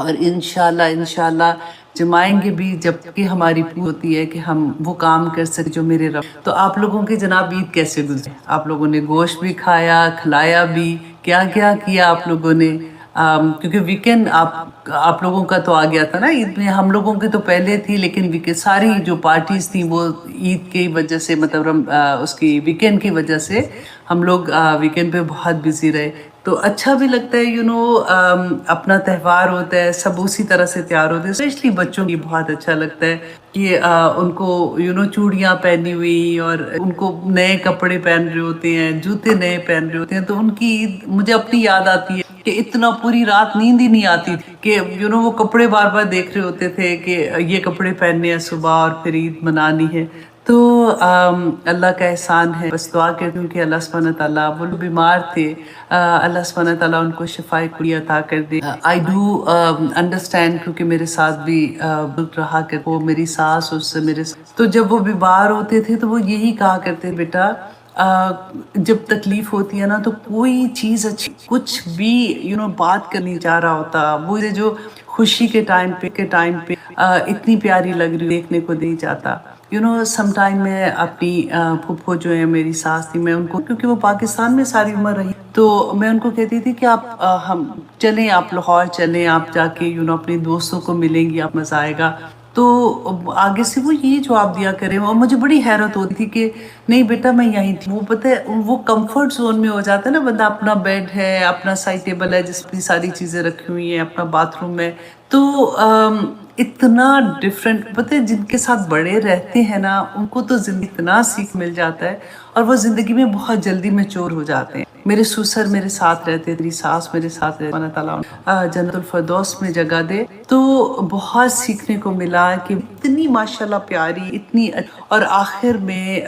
اور انشاءاللہ جمائیں گے بھی جب کہ ہماری پوری ہوتی ہے کہ ہم وہ کام کر سکیں جو میرے رب۔ تو آپ لوگوں کی جناب عید کیسے گزری؟ آپ لوگوں نے گوشت بھی کھایا، کھلایا بھی، کیا کیا کیا آپ لوگوں نے؟ کیونکہ ویکینڈ آپ لوگوں کا تو آ گیا تھا نا عید میں، ہم لوگوں کی تو پہلے تھی، لیکن ویکینڈ ساری جو پارٹیز تھیں وہ عید کی وجہ سے، مطلب اس کی ویکینڈ کی وجہ سے ہم لوگ ویکینڈ پہ بہت بزی رہے۔ تو اچھا بھی لگتا ہے اپنا تہوار ہوتا ہے، سب اسی طرح سے تیار ہوتے ہیں، اسپیشلی بچوں کی بہت اچھا لگتا ہے کہ ان کو چوڑیاں پہنی ہوئی اور ان کو نئے کپڑے پہن رہے ہوتے ہیں، جوتے نئے پہن رہے ہوتے ہیں، تو ان کی عید مجھے اپنی یاد آتی ہے کہ اتنا پوری رات نیند ہی نہیں آتی تھی کہ وہ کپڑے بار بار دیکھ رہے ہوتے تھے کہ یہ کپڑے پہننے ہیں صبح اور پھر عید منانی ہے۔ تو اللہ کا احسان ہے، بس دعا کرتی ہوں کہ اللہ سبحانہ تعالیٰ، وہ لوگ بیمار تھے، اللہ سبحانہ تعالیٰ ان کو شفائے کلی عطا کر دے۔ آئی ڈو انڈرسٹینڈ، کیونکہ میرے ساتھ بھی رہا کہ وہ میری ساس اس سے تو جب وہ بیمار ہوتے تھے تو وہ یہی کہا کرتے، بیٹا جب تکلیف ہوتی ہے نا تو کوئی چیز اچھی کچھ بھی بات کرنی چاہ رہا ہوتا، وہ جو خوشی کے ٹائم پہ اتنی پیاری لگ رہی دیکھنے کو نہیں چاہتا۔ سم ٹائم میں اپنی پھپھو جو ہے میری ساس تھی، میں ان کو، کیونکہ وہ پاکستان میں ساری عمر رہی، تو میں ان کو کہتی تھی کہ آپ ہم چلیں، آپ لاہور چلیں، آپ جا کے اپنے دوستوں کو ملیں گی، آپ مزہ آئے گا۔ تو آگے سے وہ یہی جواب دیا کرے، اور مجھے بڑی حیرت ہوتی تھی کہ نہیں بیٹا میں یہیں تھی۔ وہ پتہ ہے وہ کمفرٹ زون میں ہو جاتا ہے نا بندہ، اپنا بیڈ ہے، اپنا سائڈ ٹیبل ہے جس پہ ساری چیزیں رکھی ہوئی ہیں، اپنا باتھ روم ہے، تو اتنا ڈفرینٹ، پتہ ہے جن کے ساتھ بڑے رہتے ہیں نا ان کو تو زندگی اتنا سیکھ مل جاتا ہے، اور وہ زندگی میں بہت جلدی میچور ہو جاتے ہیں۔ میرے سسر میرے ساتھ رہتے، میری ساس میرے ساتھ رہتے، اللہ تعالیٰ جنت الفردوس میں جگہ دے۔ تو بہت سیکھنے کو ملا کہ اتنی ماشاءاللہ پیاری، اتنی اور آخر میں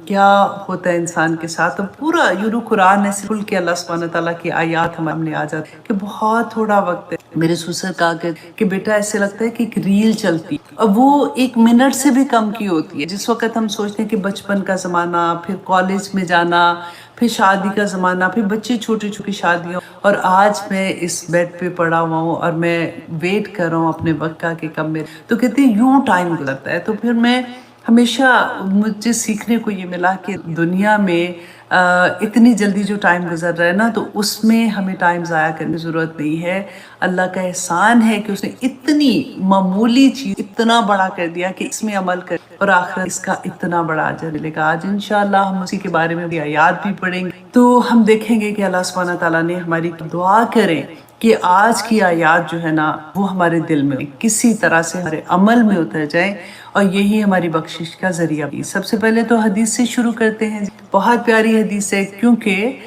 کیا ہوتا ہے انسان کے ساتھ، پورا قرآن ایسے کھل کے اللہ سبحانہ تعالیٰ کی آیات ہمیں آ جاتی کہ بہت تھوڑا وقت ہے۔ میرے سسر کہا کہ بیٹا ایسے لگتا ہے کہ ایک ریل چلتی، اور وہ 1 منٹ سے بھی کم کی ہوتی ہے۔ جس وقت ہم سوچتے ہیں کہ بچپن کا زمانہ، پھر کالج میں جانا، پھر شادی کا زمانہ، پھر بچے چھوٹی چھوٹی شادیاں، اور آج میں اس بیڈ پہ پڑا ہوا ہوں اور میں ویٹ کر رہا ہوں اپنے وقت کا کہ کب میرے، تو کہتے ہیں یوں ٹائم گزرتا ہے۔ تو پھر میں ہمیشہ، مجھے سیکھنے کو یہ ملا کہ دنیا میں اتنی جلدی جو ٹائم گزر رہا ہے نا، تو اس میں ہمیں ٹائم ضائع کرنے کی ضرورت نہیں ہے۔ اللہ کا احسان ہے کہ اس نے اتنی معمولی چیز اتنا بڑا کر دیا کہ اس میں عمل کر، اور آخرت اس کا اتنا بڑا اجر ملے گا۔ آج انشاءاللہ ہم اسی کے بارے میں بھی آیات بھی پڑھیں گے، تو ہم دیکھیں گے کہ اللہ سبحانہ تعالیٰ نے ہماری دعا کریں کہ آج کی آیات جو ہے نا وہ ہمارے دل میں کسی طرح سے ہمارے عمل میں اتر جائیں، اور یہی ہماری بخشش کا ذریعہ بھی۔ سب سے پہلے تو حدیث سے شروع کرتے ہیں، بہت پیاری حدیث ہے، کیونکہ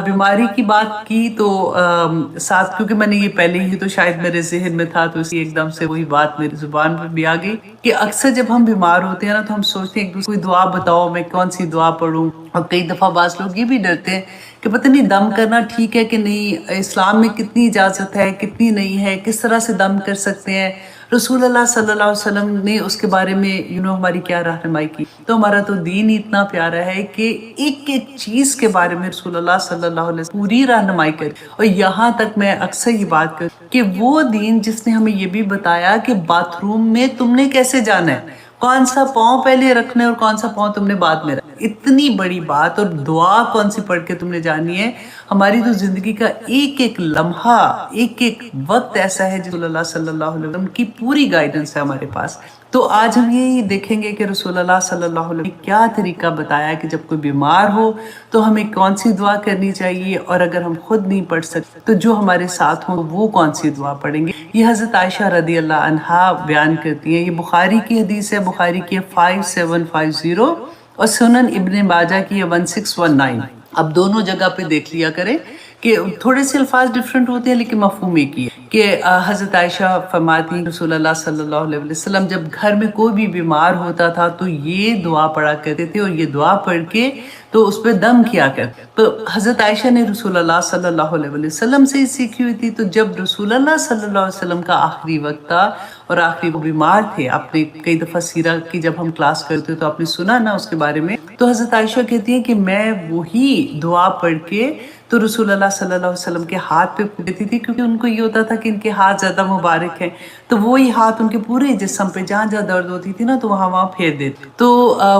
بیماری کی بات کی تو ساتھ، کیونکہ میں نے یہ پہلے ہی تو شاید میرے ذہن میں تھا، تو اسی ایک دم سے وہی بات میری زبان پر بھی آ گئی کہ اکثر جب ہم بیمار ہوتے ہیں نا تو ہم سوچتے ہیں ایک دوسرے کو دعا بتاؤ، میں کون سی دعا پڑھوں، اور کئی دفعہ بعض لوگ یہ بھی ڈرتے ہیں کہ پتہ نہیں دم کرنا ٹھیک ہے کہ نہیں، اسلام میں کتنی اجازت ہے، کتنی نہیں ہے، کس طرح سے دم کر سکتے ہیں، رسول اللہ صلی اللہ علیہ وسلم نے اس کے بارے میں ہماری کیا رہنمائی کی۔ تو ہمارا تو دین اتنا پیارا ہے کہ ایک ایک چیز کے بارے میں رسول اللہ صلی اللہ علیہ وسلم پوری رہنمائی کری، اور یہاں تک میں اکثر یہ بات کروں کہ وہ دین جس نے ہمیں یہ بھی بتایا کہ باتھ روم میں تم نے کیسے جانا ہے، کون سا پاؤں پہلے رکھنا ہے اور کون سا پاؤں تم نے بعد میں رکھنا، اتنی بڑی بات، اور دعا کون سی پڑھ کے تم نے جانی ہے۔ ہماری تو زندگی کا ایک ایک لمحہ، ایک ایک وقت ایسا ہے رسول اللہ صلی اللہ علیہ وسلم کی پوری گائیڈنس ہے ہمارے پاس۔ تو آج ہم یہی دیکھیں گے کہ رسول اللہ صلی اللہ علیہ وسلم نے کیا طریقہ بتایا کہ جب کوئی بیمار ہو تو ہمیں کون سی دعا کرنی چاہیے، اور اگر ہم خود نہیں پڑھ سکتے تو جو ہمارے ساتھ ہوں وہ کون سی دعا پڑھیں گے۔ یہ حضرت عائشہ رضی اللہ عنہا بیان کرتی ہیں، یہ بخاری کی حدیث ہے، بخاری کی 5750، اور سنن ابن ماجہ کی 1619۔ اب دونوں جگہ پہ دیکھ لیا کریں کہ تھوڑے سے الفاظ ڈیفرنٹ ہوتے ہیں لیکن مفہوم ایک ہی ہے، کہ حضرت عائشہ فرماتی ہیں رسول اللہ صلی اللہ علیہ وسلم جب گھر میں کوئی بھی بیمار ہوتا تھا تو یہ دعا پڑھا کرتے تھے، اور یہ دعا پڑھ کے تو اس پہ دم کیا کرتے۔ تو حضرت عائشہ نے رسول اللہ صلی اللہ علیہ وسلم سے سیکھی ہوئی تھی، تو جب رسول اللہ صلی اللہ علیہ وسلم کا آخری وقت تھا اور آخری وہ بیمار تھے، آپ نے کئی دفعہ سیرت کی جب ہم کلاس کرتے تو آپ نے سنا نا اس کے بارے میں، تو حضرت عائشہ کہتی ہیں کہ میں وہی دعا پڑھ کے تو رسول اللہ صلی اللہ علیہ وسلم کے ہاتھ پہ پھونک دیتی تھی، کیونکہ ان کو یہ ہوتا تھا کہ ان کے ہاتھ زیادہ مبارک ہیں، تو وہی ہاتھ ان کے پورے جسم پہ جہاں جہاں درد ہوتی تھی نا تو وہاں پھیر دیتے. تو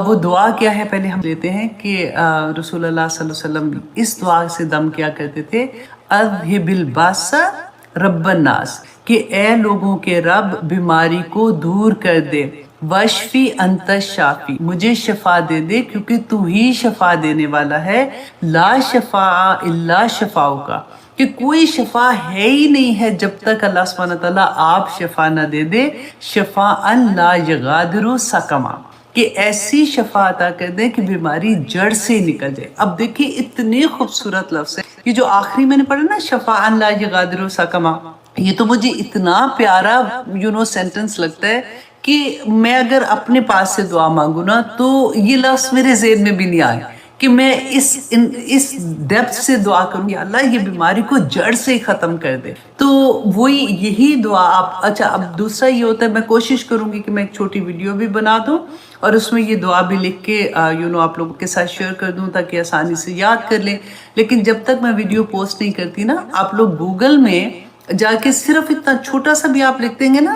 وہ دعا کیا ہے پہلے ہم لیتے ہیں کہ رسول اللہ صلی اللہ علیہ وسلم اس دعا سے دم کیا کرتے تھے، اذھب الباس رب الناس، کہ اے لوگوں کے رب بیماری کو دور کر دے، وشفی انت شافی، مجھے شفا دے دے کیونکہ تو ہی شفا دینے والا ہے، لا شفاء الا شفاؤک، کہ کوئی شفا ہے ہی نہیں ہے جب تک اللہ سبحانہ تعالیٰ آپ شفا نہ دے دے، شفاء لا یغادر سقما، کہ ایسی شفا عطا کر دیں کہ بیماری جڑ سے نکل جائے. اب دیکھیں اتنے خوبصورت لفظ ہے یہ جو آخری میں نے پڑھا نا، شفاء لا یغادر سقما، یہ تو مجھے اتنا پیارا سینٹنس لگتا ہے کہ میں اگر اپنے پاس سے دعا مانگوں نا تو یہ لفظ میرے ذہن میں بھی نہیں آئے کہ میں اس ڈیپتھ سے دعا کروں یا اللہ یہ بیماری کو جڑ سے ہی ختم کر دے. تو وہی یہی دعا آپ، اچھا اب دوسرا یہ ہوتا ہے، میں کوشش کروں گی کہ میں ایک چھوٹی ویڈیو بھی بنا دوں اور اس میں یہ دعا بھی لکھ کے آپ لوگوں کے ساتھ شیئر کر دوں تاکہ آسانی سے یاد کر لیں. لیکن جب تک میں ویڈیو پوسٹ نہیں کرتی نا، آپ لوگ گوگل میں جا کے صرف اتنا چھوٹا سا بھی آپ لکھ دیں گے نا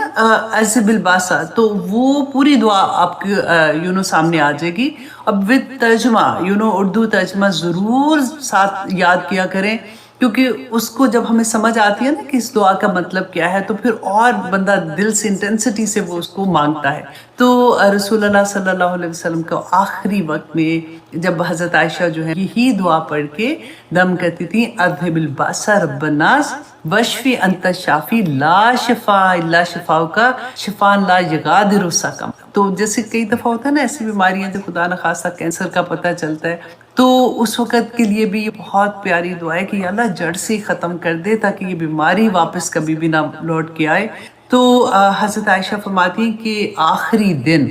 اذھب الباس، تو وہ پوری دعا آپ کے سامنے آ جائے گی. اب وتھ ترجمہ اردو ترجمہ ضرور ساتھ یاد کیا کریں، کیونکہ اس کو جب ہمیں سمجھ آتی ہے نا کہ اس دعا کا مطلب کیا ہے تو پھر اور بندہ دل سے انٹینسٹی سے وہ اس کو مانگتا ہے. تو رسول اللہ صلی اللہ علیہ وسلم کا آخری وقت میں جب حضرت عائشہ جو ہے یہی دعا پڑھ کے دم کرتی تھی، اذھب الباس رب الناس وشفی انت شافی لا شفاء الا شفاؤک شفاء لا یغادر سقما. تو جیسے کئی دفعہ ہوتا ہے نا ایسی بیماریاں جو خدا نخواستہ کینسر کا پتہ چلتا ہے، تو اس وقت کے لیے بھی یہ بہت پیاری دعا ہے کہ یا اللہ جڑ سے ختم کر دے تاکہ یہ بیماری واپس کبھی بھی نہ لوٹ کے آئے. تو حضرت عائشہ فرماتی ہیں کہ آخری دن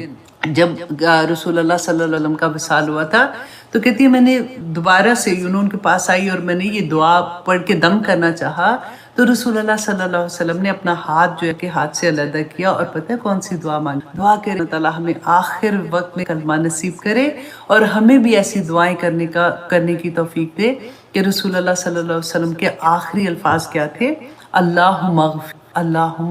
جب رسول اللہ صلی اللہ علیہ وسلم کا وصال ہوا تھا تو کہتی ہے میں نے دوبارہ سے ان کے پاس آئی اور میں نے یہ دعا پڑھ کے دم کرنا چاہا تو رسول اللہ صلی اللہ علیہ وسلم نے اپنا ہاتھ جو ہے کہ ہاتھ سے علیحدہ کیا اور پتہ ہے کون سی دعا مانگی؟ دعا کہ اللہ تعالیٰ ہمیں آخر وقت میں کلمہ نصیب کرے اور ہمیں بھی ایسی دعائیں کرنے کی توفیق دے. کہ رسول اللہ صلی اللہ علیہ وسلم کے آخری الفاظ کیا تھے؟ اللہم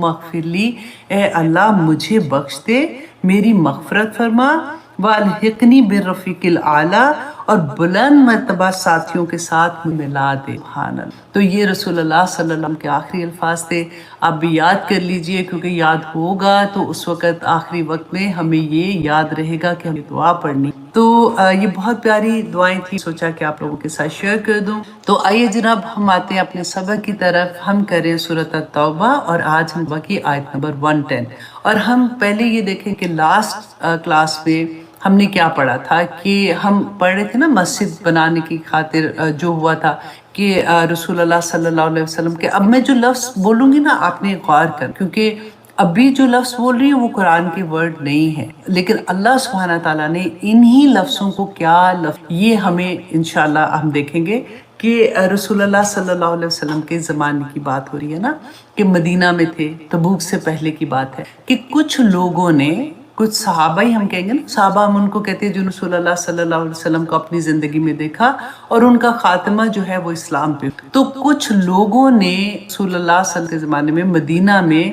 اغفر لی، اے اللہ مجھے بخش دے، میری مغفرت فرما، والحقنی بالرفیق الاعلیٰ، اور بلند مرتبہ ساتھیوں کے ساتھ ملا دے. سبحان اللہ. تو یہ رسول اللہ صلی اللہ علیہ وسلم کے آخری الفاظ تھے. آپ بھی یاد کر لیجئے کیونکہ یاد ہوگا تو اس وقت آخری وقت میں ہمیں یہ یاد رہے گا کہ ہمیں دعا پڑھنی. تو یہ بہت پیاری دعائیں تھیں، سوچا کہ آپ لوگوں کے ساتھ شیئر کر دوں. تو آئیے جناب ہم آتے ہیں اپنے سبق کی طرف. ہم کریں سورۃ التوبہ اور آج ہم باقی آیت نمبر 110. اور ہم پہلے یہ دیکھیں کہ لاسٹ کلاس میں ہم نے کیا پڑھا تھا کہ ہم پڑھ رہے تھے نا مسجد بنانے کی خاطر جو ہوا تھا کہ رسول اللہ صلی اللہ علیہ وسلم کے، اب میں جو لفظ بولوں گی نا آپ نے غور کر، کیونکہ ابھی جو لفظ بول رہی ہوں وہ قرآن کے ورڈ نہیں ہے، لیکن اللہ سبحانہ تعالیٰ نے انہی لفظوں کو کیا لفظ، یہ ہمیں انشاءاللہ ہم دیکھیں گے کہ رسول اللہ صلی اللہ علیہ وسلم کے زمانے کی بات ہو رہی ہے نا کہ مدینہ میں تھے، تبوک سے پہلے کی بات ہے کہ کچھ لوگوں نے، کچھ صحابہ ہی ہم کہیں گے نا، صحابہ ہم ان کو کہتے ہیں جو رسول اللہ صلی اللہ علیہ وسلم کو اپنی زندگی میں دیکھا اور ان کا خاتمہ جو ہے وہ اسلام پہ. تو کچھ لوگوں نے رسول اللہ صلی اللہ علیہ وسلم کے زمانے میں مدینہ میں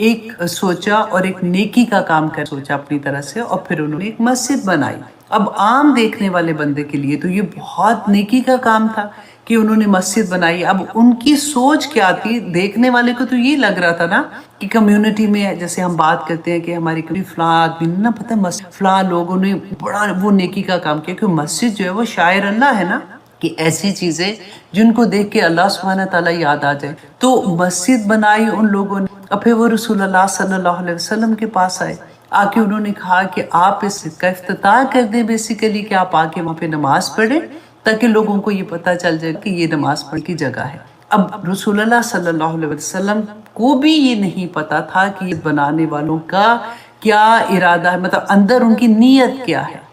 ایک سوچا اور ایک نیکی کا کام کر سوچا اپنی طرح سے، اور پھر انہوں نے ایک مسجد بنائی. اب عام دیکھنے والے بندے کے لیے تو یہ بہت نیکی کا کام تھا کہ انہوں نے مسجد بنائی. اب ان کی سوچ کیا تھی؟ دیکھنے والے کو تو یہ لگ رہا تھا نا کہ کمیونٹی میں جیسے ہم بات کرتے ہیں کہ ہماری فلاں آدمی نے نا پتہ فلاں لوگوں نے بڑا وہ نیکی کا کام کیا، کہ مسجد جو ہے وہ شاعر اللہ ہے نا، کہ ایسی چیزیں جن کو دیکھ کے اللہ سبحانہ تعالیٰ یاد آ جائے. تو مسجد بنائی ان لوگوں نے، اور پھر وہ رسول اللہ صلی اللہ علیہ وسلم کے پاس آئے. آ کے انہوں نے کہا کہ آپ اس کا افتتاح کر دیں، بیسیکلی کہ آپ آ کے وہاں پہ نماز پڑھیں تاکہ لوگوں کو یہ پتہ چل جائے کہ یہ نماز پڑھ کی جگہ ہے. اب رسول اللہ صلی اللہ علیہ وسلم کو بھی یہ نہیں پتا تھا کہ یہ بنانے والوں کا کیا ارادہ ہے، مطلب اندر ان کی نیت کیا ہے.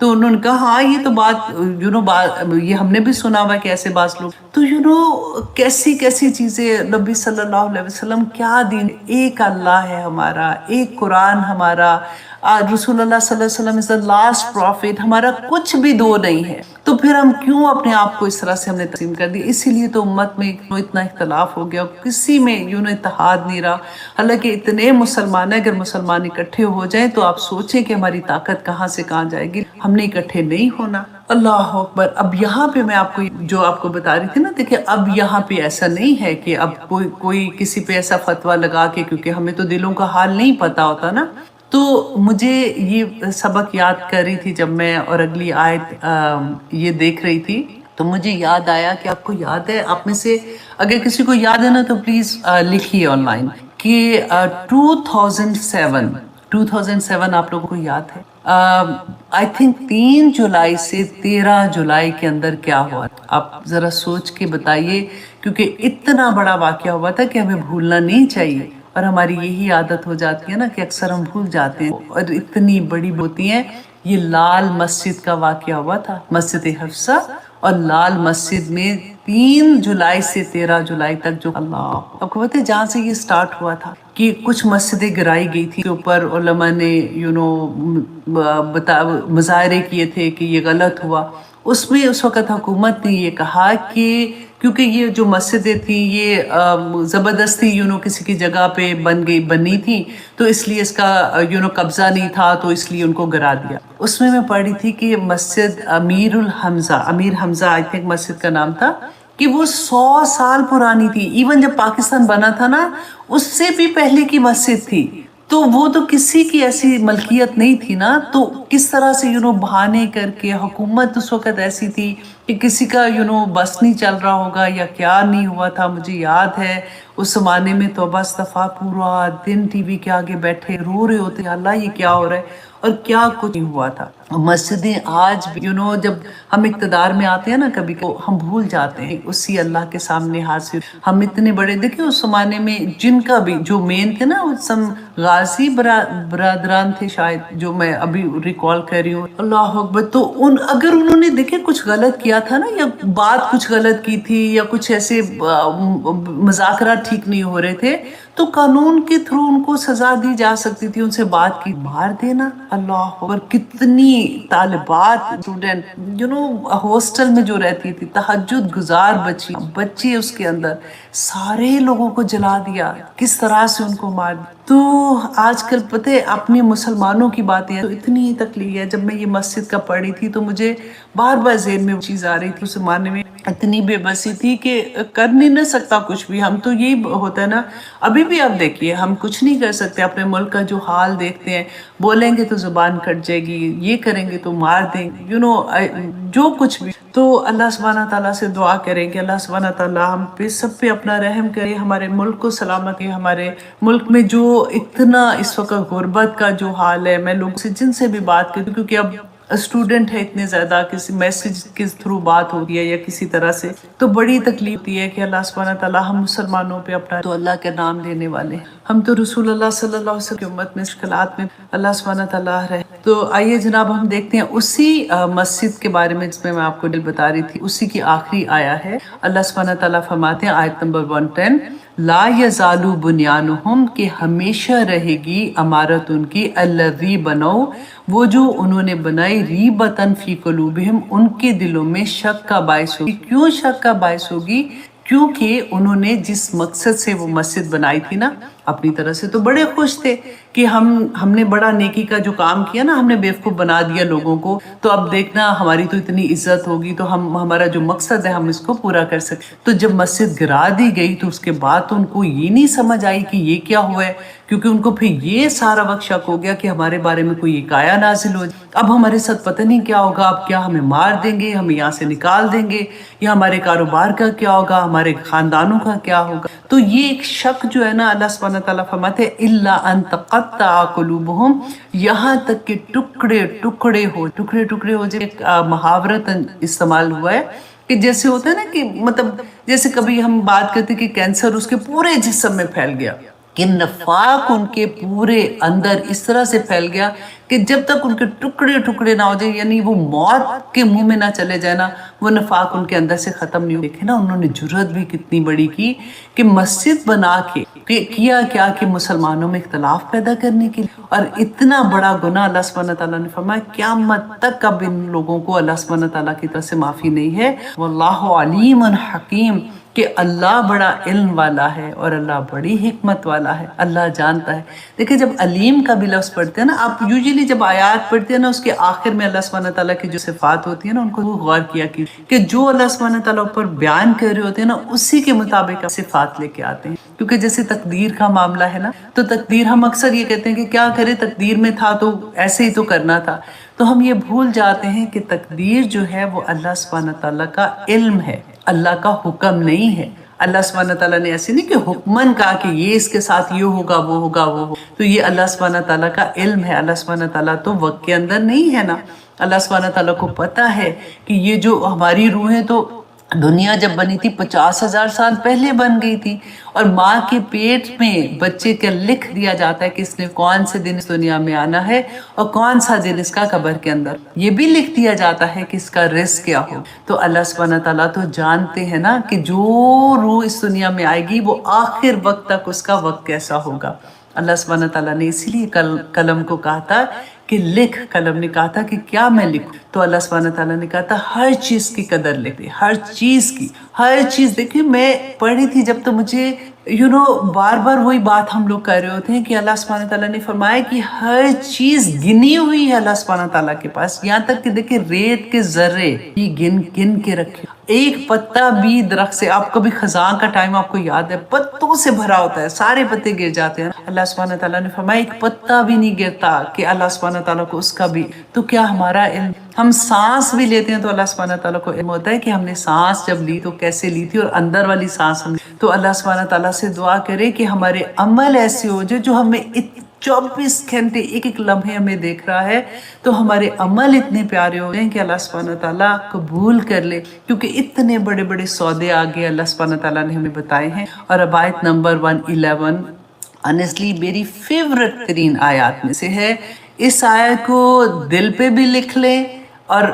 تو انہوں نے کہا ہاں یہ تو بات یہ ہم نے بھی سنا ہوا کہ ایسے بعض لوگ تو کیسی کیسی چیزیں نبی صلی اللہ علیہ وسلم کیا دین، ایک اللہ ہے ہمارا، ایک قرآن ہمارا، رسول اللہ صلی اللہ علیہ وسلم is the last prophet، ہمارا کچھ بھی دو نہیں ہے، تو پھر ہم کیوں اپنے آپ کو اس طرح سے ہم نے تقسیم کر دی؟ اسی لیے تو امت میں اتنا اختلاف ہو گیا، کسی میں اتحاد نہیں رہا، حالانکہ اتنے مسلمان ہیں، اگر مسلمان اکٹھے ہو جائیں تو آپ سوچیں کہ ہماری طاقت کہاں سے کہاں جائے گی، ہم نے اکٹھے نہیں ہونا۔ اللہ اکبر۔ اب یہاں پہ میں آپ کو بتا رہی تھی نا، دیکھیں اب یہاں پہ ایسا نہیں ہے کہ اب کوئی کسی پہ ایسا فتویٰ لگا کے، کیونکہ ہمیں تو دلوں کا حال نہیں پتا ہوتا نا، تو مجھے یہ سبق یاد کر رہی تھی جب میں اور اگلی آیت یہ دیکھ رہی تھی، تو مجھے یاد آیا کہ آپ کو یاد ہے، آپ میں سے اگر کسی کو یاد ہے نا تو پلیز لکھیے آن لائن کہ 2007 آپ لوگوں کو یاد ہے، آئی تھنک 3 جولائی سے 13 جولائی کے اندر کیا ہوا؟ آپ ذرا سوچ کے بتائیے، کیونکہ اتنا بڑا واقعہ ہوا تھا کہ ہمیں بھولنا نہیں چاہیے، اور ہماری یہی عادت ہو جاتی ہے نا کہ اکثر ہم بھول جاتے ہیں، اور اتنی بڑی ہوتی ہیں۔ یہ لال مسجد کا واقعہ ہوا تھا، مسجد حفصہ اور لال مسجد میں 3 جولائی سے 13 جولائی تک جو اللہ آپ کو پتہ ہے جہاں سے یہ سٹارٹ ہوا تھا کہ کچھ مسجدیں گرائی گئی تھی، کے اوپر علماء نے مظاہرے کیے تھے کہ یہ غلط ہوا۔ اس میں اس وقت حکومت نے یہ کہا کہ کیونکہ یہ جو مسجدیں تھیں یہ زبردستی کسی کی جگہ پہ بنی تھی، تو اس لیے اس کا قبضہ نہیں تھا، تو اس لیے ان کو گرا دیا۔ اس میں پڑھی تھی کہ مسجد امیر حمزہ آئی تھنک مسجد کا نام تھا، کہ وہ 100 سال پرانی تھی، ایون جب پاکستان بنا تھا نا اس سے بھی پہلے کی مسجد تھی، تو وہ تو کسی کی ایسی ملکیت نہیں تھی نا، تو کس طرح سے بہانے کر کے حکومت اس وقت ایسی تھی کہ کسی کا بس نہیں چل رہا ہوگا یا کیا نہیں ہوا تھا۔ مجھے یاد ہے اس زمانے میں توبہ استغفار پورا دن ٹی وی کے آگے بیٹھے رو رہے ہوتے، اللہ یہ کیا ہو رہا ہے، اور کیا کچھ نہیں ہوا تھا۔ مسجدیں آج بھی جب ہم اقتدار میں آتے ہیں نا کبھی کو ہم بھول جاتے ہیں اسی اللہ کے سامنے حاضر، ہم اتنے بڑے دیکھیں اس زمانے میں جن کا بھی جو مین تھے نا، سم غازی برادران تھے شاید، جو میں ابھی ریکال کر رہی ہوں، اللہ اکبر، تو اگر انہوں نے دیکھیں کچھ غلط کیا تھا نا، یا بات کچھ غلط کی تھی، یا کچھ ایسے مذاکرات ٹھیک نہیں ہو رہے تھے، تو قانون کے تھرو ان کو سزا دی جا سکتی تھی، ان سے بات کی مار دینا۔ اللہ اکبر، کتنی طالبات اسٹوڈنٹ ہاسٹل میں جو رہتی تھی، تہجد گزار بچے اس کے اندر، سارے لوگوں کو جلا دیا، کس طرح سے ان کو مار دیا۔ تو آج کل پتہ ہے اپنی مسلمانوں کی باتیں تو اتنی تکلیف ہے۔ جب میں یہ مسجد کا پڑھی تھی تو مجھے بار بار ذہن میں وہ چیز آ رہی تھی، اس زمانے میں اتنی بے بسی تھی کہ کر نہیں نہ سکتا کچھ بھی، ہم تو یہی ہوتا ہے نا، ابھی بھی آپ دیکھیے ہم کچھ نہیں کر سکتے، اپنے ملک کا جو حال دیکھتے ہیں، بولیں گے تو زبان کٹ جائے گی، یہ کریں گے تو مار دیں گے، جو کچھ بھی۔ تو اللہ سبحانہ تعالیٰ سے دعا کریں کہ اللہ سبحانہ تعالیٰ ہم پہ سب پہ اپنا رحم کرے، ہمارے ملک کو سلامت کرے، ہمارے ملک میں جو اتنا اس وقت غربت کا جو حال ہے، میں لوگ سے جن سے بھی بات کرتی ہوں، کیونکہ اب اسٹوڈنٹ ہے اتنے زیادہ، کسی میسج کے تھرو بات ہو رہی ہے یا کسی طرح سے، تو بڑی تکلیف ہوتی ہے کہ اللہ سبحانہ تعالیٰ ہم مسلمانوں پہ اپنا تو اللہ کا نام لینے والے ہیں، ہم تو رسول اللہ صلی اللہ علیہ وسلم کی امت میں مشکلات میں اللہ سبحانہ تعالیٰ رہے۔ تو آئیے جناب ہم دیکھتے ہیں اسی مسجد کے بارے میں جس میں آپ کو بتا رہی تھی، اسی کی آخری آیا ہے۔ اللہ سبحانہ تعالیٰ فرماتے ہیں آیت نمبر 110، لا یزال بنیانہم، کہ ہمیشہ رہے گی عمارت ان کی، الذی بنو، وہ جو انہوں نے بنائی، ریبتن فی قلوبہم، ان کے دلوں میں شک کا باعث ہوگی۔ کیوں شک کا باعث ہوگی؟ کیونکہ انہوں نے جس مقصد سے وہ مسجد بنائی تھی نا، اپنی طرح سے تو بڑے خوش تھے کہ ہم نے بڑا نیکی کا جو کام کیا نا، ہم نے بیوقوف بنا دیا لوگوں کو، تو اب دیکھنا ہماری تو اتنی عزت ہوگی، تو ہمارا جو مقصد ہے ہم اس کو پورا کر سکیں۔ تو جب مسجد گرا دی گئی تو اس کے بعد تو ان کو یہ نہیں سمجھ آئی کہ یہ کیا ہوا ہے، کیونکہ ان کو پھر یہ سارا وقت شک ہو گیا کہ ہمارے بارے میں کوئی ایک آیا نازل ہو جائے، اب ہمارے ساتھ پتہ نہیں کیا ہوگا، اب کیا ہمیں مار دیں گے، ہمیں یہاں سے نکال دیں گے، یا ہمارے کاروبار کا کیا ہوگا، ہمارے خاندانوں کا کیا ہوگا۔ تو یہ ایک شک جو ہے نا، اللہ سبحانہ تعالیٰ فرماتے ہیں الا ان تقطع قلوبہم، یہاں تک کہ ٹکڑے ٹکڑے ہو جائے۔ ایک محاورت استعمال ہوا ہے کہ جیسے ہوتا ہے نا کہ مطلب جیسے کبھی ہم بات کرتے کہ کینسر اس کے پورے جسم میں پھیل گیا، کہ نفاق ان کے پورے اندر اس طرح سے پھیل گیا کہ جب تک ان کے ٹکڑے ٹکڑے نہ ہو جائے، یعنی وہ موت کے منہ میں نہ چلے جائے نا، وہ نفاق ان کے اندر سے ختم نہیں ہو۔ دیکھیں نا انہوں نے جرأت بھی کتنی بڑی کی کہ مسجد بنا کے کیا کیا کہ مسلمانوں میں اختلاف پیدا کرنے کے لیے، اور اتنا بڑا گناہ اللہ سبحانہ تعالیٰ نے فرمایا قیامت تک اب ان لوگوں کو اللہ سبحانہ تعالیٰ کی طرف سے معافی نہیں ہے۔ واللہ علیم حکیم، کہ اللہ بڑا علم والا ہے اور اللہ بڑی حکمت والا ہے، اللہ جانتا ہے۔ دیکھیں جب علیم کا بھی لفظ پڑھتے ہیں نا، آپ یوزیلی جب آیات پڑھتے ہیں نا، اس کے آخر میں اللہ سبحانہ تعالیٰ کی جو صفات ہوتی ہیں نا، ان کو غور کیا کہ جو اللہ سبحانہ تعالیٰ اوپر بیان کر رہے ہوتے ہیں نا، اسی کے مطابق صفات لے کے آتے ہیں۔ کیونکہ جیسے تقدیر کا معاملہ ہے نا، تو تقدیر ہم اکثر یہ کہتے ہیں کہ کیا کرے، تقدیر میں تھا تو ایسے ہی تو کرنا تھا، تو ہم یہ بھول جاتے ہیں کہ تقدیر جو ہے وہ اللہ سبحانہ تعالیٰ کا علم ہے، اللہ کا حکم نہیں ہے۔ اللہ سبحانہ تعالیٰ نے ایسے نہیں کہ حکمن کہا کہ یہ اس کے ساتھ یہ ہوگا وہ ہوگا وہ ہوگا، تو یہ اللہ سبحانہ تعالیٰ کا علم ہے۔ اللہ سبحانہ تعالیٰ تو وقت کے اندر نہیں ہے نا، اللہ سبحانہ تعالیٰ کو پتہ ہے کہ یہ جو ہماری روحیں تو دنیا جب بنی تھی 50,000 سال پہلے بن گئی تھی، اور ماں کے پیٹ میں بچے کا لکھ دیا جاتا ہے کہ اس نے کون سے دن اس دنیا میں آنا ہے اور کون سا دن اس کا قبر کے اندر، یہ بھی لکھ دیا جاتا ہے کہ اس کا رزق کیا ہو۔ تو اللہ سبحانہ تعالیٰ تو جانتے ہیں نا کہ جو روح اس دنیا میں آئے گی وہ آخر وقت تک اس کا وقت کیسا ہوگا۔ اللہ سبحانہ تعالیٰ نے اسی لیے قلم کو کہا تھا کہ لکھ، قلم نے کہا تھا کہ کیا میں لکھوں، تو اللہ سبحانہ تعالیٰ نے کہا تھا ہر چیز کی قدر لکھ دے، ہر چیز کی، ہر چیز۔ دیکھیں میں پڑھی تھی جب، تو مجھے بار بار وہی بات ہم لوگ کر رہے ہوتے ہیں کہ اللہ سبحانہ تعالیٰ نے فرمایا کہ ہر چیز گنی ہوئی ہے اللہ سبحانہ تعالیٰ کے پاس، یہاں تک کہ دیکھیں ریت کے ذرے بھی گن گن کے رکھے، ایک پتا بھی درخت سے، آپ کبھی خزاں کا ٹائم آپ کو یاد ہے، پتوں سے بھرا ہوتا ہے، سارے پتے گر جاتے ہیں، اللہ سبحانہ تعالیٰ نے فرمایا ایک پتا بھی نہیں گرتا کہ اللہ سبحانہ تعالیٰ کو اس کا بھی۔ تو کیا ہمارا علم، ہم سانس بھی لیتے ہیں تو اللہ سبحانہ تعالیٰ کو علم ہوتا ہے کہ ہم نے سانس جب لی تو کیسے لی تھی، اور اندر والی سانس ہم، تو اللہ سبحانہ تعالیٰ سے دعا کرے کہ ہمارے عمل ایسے ہو جو ہمیں 24 گھنٹے ایک ایک لمحے ہمیں دیکھ رہا ہے، تو ہمارے عمل اتنے پیارے ہو گئے کہ اللہ سبحانہ تعالیٰ قبول کر لے، کیونکہ اتنے بڑے بڑے سودے آگے اللہ سبحانہ تعالیٰ نے ہمیں بتائے ہیں۔ اور اب آیت نمبر 111 honestly میری فیورٹ ترین آیات میں سے ہے۔ اس آیت کو دل پہ بھی لکھ لیں اور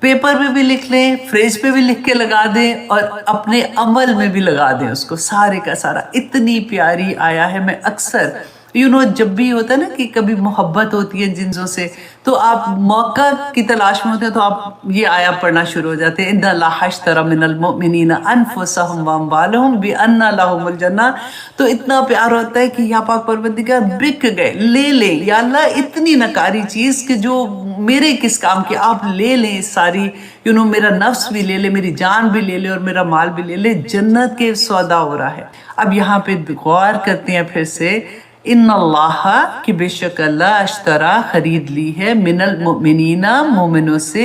پیپر پہ بھی لکھ لیں، فریج پہ بھی لکھ کے لگا دیں، اور اپنے عمل میں بھی لگا دیں اس کو، سارے کا سارا۔ اتنی پیاری آیا ہے، میں اکثر جب بھی ہوتا ہے نا کہ کبھی محبت ہوتی ہے جنسوں سے، تو آپ موقع کی تلاش میں ہوتے ہیں تو آپ یہ آیا پڑھنا شروع ہو جاتے ہیں، ان اللہ اشتری من المؤمنین انفسهم واموالهم بان لهم الجنہ۔ تو اتنا پیار ہوتا ہے کہ یا پاک پروردگار بک گئے، لے لیں یا اللہ، اتنی نکاری چیز کہ جو میرے کس کام کی، آپ لے لیں ساری، میرا نفس بھی لے لے، میری جان بھی لے لے، اور میرا مال بھی لے لے، جنت کے سودا ہو رہا ہے۔ اب یہاں پہ غور کرتے ہیں پھر سے، ان اللہ، کہ بے شک اللہ، اشترا، خرید لی ہے، من المؤمنین، مومنوں سے۔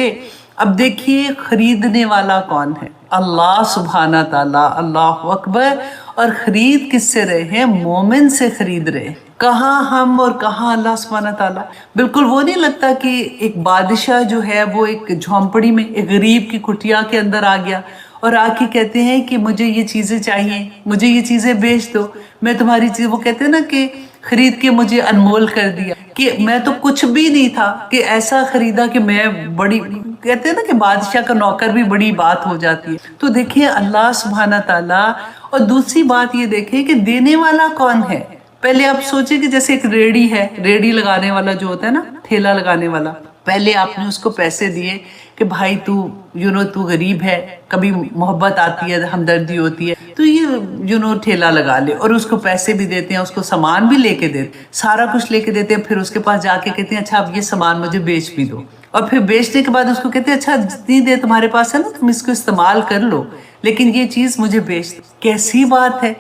اب دیکھیے خریدنے والا کون ہے؟ اللہ سبحانہ تعالیٰ، اللہ اکبر۔ اور خرید کس سے رہے ہیں؟ مومن سے خرید رہے ہیں۔ کہاں ہم اور کہاں اللہ سبحانہ تعالیٰ؟ بالکل وہ نہیں لگتا کہ ایک بادشاہ جو ہے وہ ایک جھونپڑی میں ایک غریب کی کٹیا کے اندر آ گیا اور آ کے کہتے ہیں کہ مجھے یہ چیزیں چاہیے، مجھے یہ چیزیں بیچ دو، میں تمہاری چیز، وہ کہتے ہیں نا کہ خرید کے مجھے انمول کر دیا، کہ میں تو کچھ بھی نہیں تھا، کہ ایسا خریدا کہ میں بڑی، کہتے ہیں نا کہ بادشاہ کا نوکر بھی بڑی بات ہو جاتی ہے۔ تو دیکھیں اللہ سبحانہ تعالیٰ، اور دوسری بات یہ دیکھیں کہ دینے والا کون ہے۔ پہلے آپ سوچیں کہ جیسے ایک ریڑی ہے، ریڑی لگانے والا جو ہوتا ہے نا، ٹھیلا لگانے والا، پہلے آپ نے اس کو پیسے دیے کہ بھائی تو غریب ہے، کبھی محبت آتی ہے، ہمدردی ہوتی ہے، تو یہ ٹھیلا لگا لے، اور اس کو پیسے بھی دیتے ہیں، اس کو سامان بھی لے کے دیتے، سارا کچھ لے کے دیتے ہیں، پھر اس کے پاس جا کے کہتے ہیں اچھا اب یہ سامان مجھے بیچ بھی دو، اور پھر بیچنے کے بعد اس کو کہتے ہیں اچھا جتنی دیر تمہارے پاس ہے نا تم اس کو استعمال کر لو، لیکن یہ چیز مجھے بیچ دو۔ کیسی بات ہے!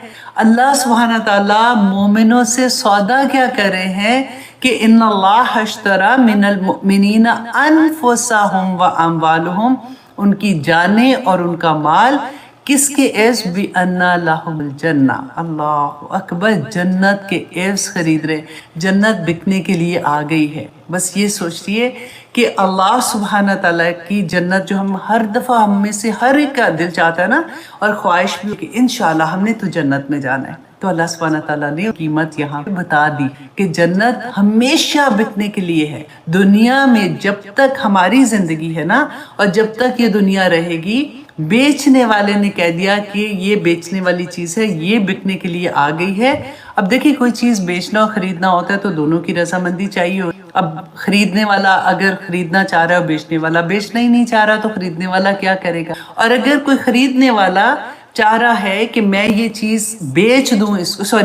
اللہ سبحانہ تعالیٰ مومنوں سے سودا کیا کر رہے ہیں کہ ان اللہ اشتری من المؤمنین انفسهم واموالهم، ان کی جانیں اور ان کا مال، کس کے عوض؟ بِأَنَّ لَهُمُ الْجَنَّةَ، اللہ اکبر، جنت کے عوض خرید رہے، جنت بکنے کے لیے آ گئی ہے۔ بس یہ سوچئے کہ اللہ سبحانہ تعالیٰ کی جنت جو ہم ہر دفعہ، ہم میں سے ہر ایک کا دل چاہتا ہے نا، اور خواہش بھی کہ انشاءاللہ ہم نے تو جنت میں جانا ہے۔ تو اللہ سبحانہ تعالیٰ نے قیمت یہاں پہ بتا دی کہ جنت ہمیشہ بکنے کے لیے ہے. دنیا میں جب تک ہماری زندگی ہے نا اور جب تک یہ دنیا رہے گی، بیچنے والے نے کہہ دیا کہ یہ بیچنے والی چیز ہے، یہ بکنے کے لیے آ گئی ہے. اب دیکھیں کوئی چیز بیچنا اور خریدنا ہوتا ہے تو دونوں کی رضامندی چاہیے. اب خریدنے والا اگر خریدنا چاہ رہا ہے اور بیچنے والا بیچنا ہی نہیں چاہ رہا تو خریدنے والا کیا کرے گا؟ اور اگر کوئی خریدنے والا چاہ رہا ہے کہ میں یہ چیز بیچ دوں،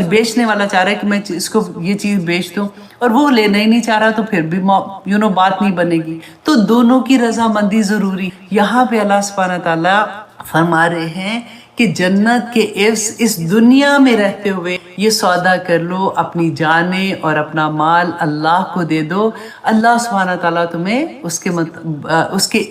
بیچنے والا چاہ رہا ہے کہ میں اس کو یہ چیز بیچ دوں اور وہ لینا ہی نہیں چاہ رہا تو پھر بھی بات نہیں بنے گی. تو دونوں کی رضامندی ضروری. یہاں پہ اللہ سبحانہ تعالیٰ فرما رہے ہیں کہ جنت کے عوض اس دنیا میں رہتے ہوئے یہ سودا کر لو، اپنی جانیں اور اپنا مال اللہ کو دے دو. اللہ سبحانہ تعالیٰ تمہیں اس کے